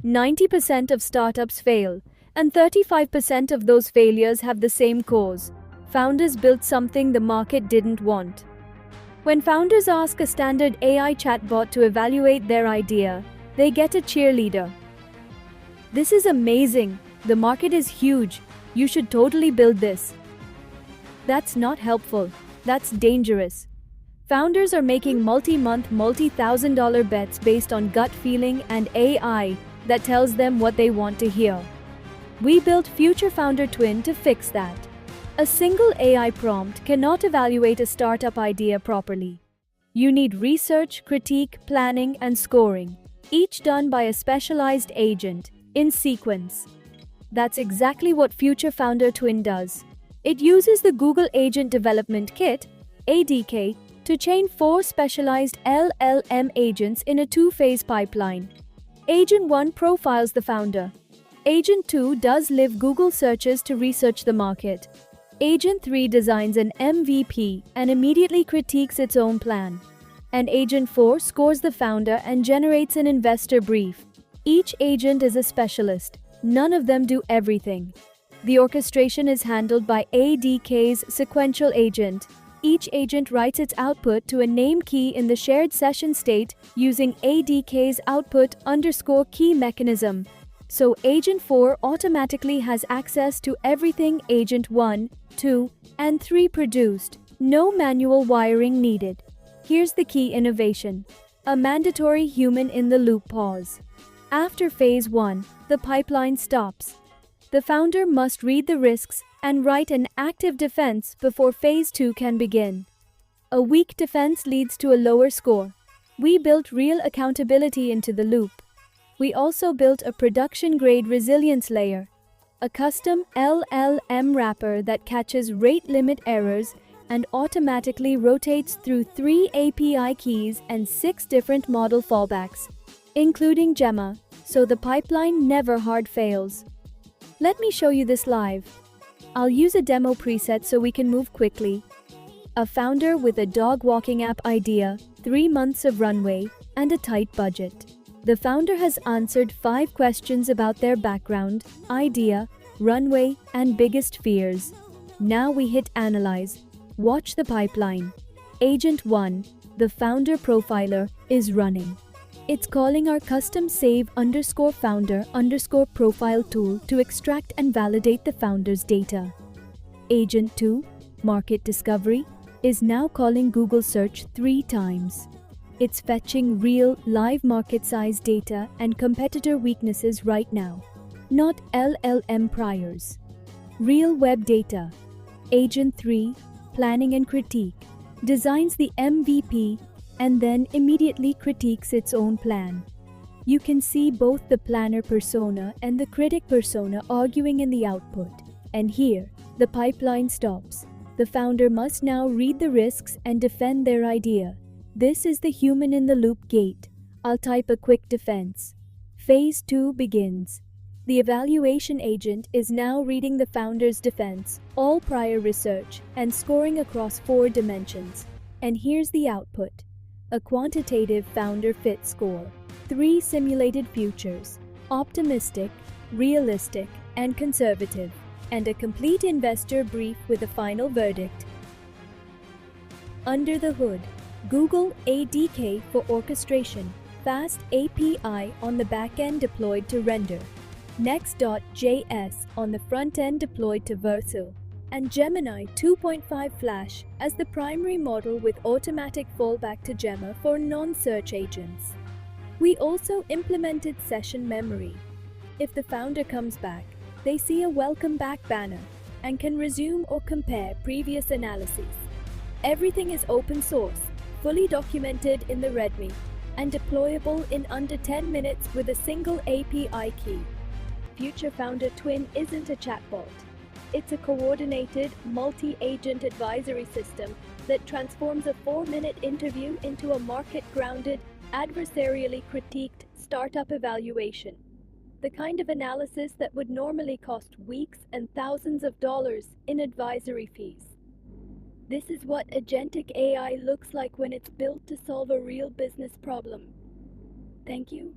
90% of startups fail, and 35% of those failures have the same cause. Founders built something the market didn't want. When founders ask a standard AI chatbot to evaluate their idea, they get a cheerleader. "This is amazing. The market is huge. You should totally build this." That's not helpful. That's dangerous. Founders are making multi-month, multi-thousand-dollar bets based on gut feeling and AI that tells them what they want to hear. We built Future Founder Twin to fix that. A single AI prompt cannot evaluate a startup idea properly. You need research, critique, planning, and scoring, each done by a specialized agent, in sequence. That's exactly what Future Founder Twin does. It uses the Google Agent Development Kit, ADK, to chain 4 specialized LLM agents in a 2-phase pipeline. Agent 1 profiles the founder. Agent 2 does live Google searches to research the market. Agent 3 designs an MVP and immediately critiques its own plan. And Agent 4 scores the founder and generates an investor brief. Each agent is a specialist. None of them do everything. The orchestration is handled by ADK's sequential agent. Each agent writes its output to a name key in the shared session state using ADK's output_key mechanism. So Agent 4 automatically has access to everything Agent 1, 2, and 3 produced. No manual wiring needed. Here's the key innovation: a mandatory human-in-the-loop pause. After Phase 1, the pipeline stops. The founder must read the risks and write an active defense before Phase 2 can begin. A weak defense leads to a lower score. We built real accountability into the loop. We also built a production-grade resilience layer, a custom LLM wrapper that catches rate limit errors and automatically rotates through 3 API keys and 6 different model fallbacks, including Gemma, so the pipeline never hard fails. Let me show you this live. I'll use a demo preset so we can move quickly. A founder with a dog walking app idea, 3 months of runway, and a tight budget. The founder has answered 5 questions about their background, idea, runway, and biggest fears. Now we hit Analyze. Watch the pipeline. Agent 1, the founder profiler, is running. It's calling our custom save_founder_profile tool to extract and validate the founder's data. Agent 2, market discovery, is now calling Google search 3 times. It's fetching real, live market size data and competitor weaknesses right now, not LLM priors. Real web data. Agent 3, planning and critique, designs the MVP and then immediately critiques its own plan. You can see both the planner persona and the critic persona arguing in the output. And here, the pipeline stops. The founder must now read the risks and defend their idea. This is the human-in-the-loop gate. I'll type a quick defense. Phase 2 begins. The evaluation agent is now reading the founder's defense, all prior research, and scoring across 4 dimensions. And here's the output: a quantitative founder fit score, 3 simulated futures, optimistic, realistic, and conservative, and a complete investor brief with a final verdict. Under the hood, Google ADK for orchestration, fast API on the back-end deployed to Render, Next.js on the front-end deployed to Vercel, and Gemini 2.5 Flash as the primary model with automatic fallback to Gemma for non-search agents. We also implemented session memory. If the founder comes back, they see a welcome back banner and can resume or compare previous analyses. Everything is open source, fully documented in the README, and deployable in under 10 minutes with a single API key. Future Founder Twin isn't a chatbot. It's a coordinated, multi-agent advisory system that transforms a 4-minute interview into a market-grounded, adversarially critiqued startup evaluation. The kind of analysis that would normally cost weeks and thousands of dollars in advisory fees. This is what agentic AI looks like when it's built to solve a real business problem. Thank you.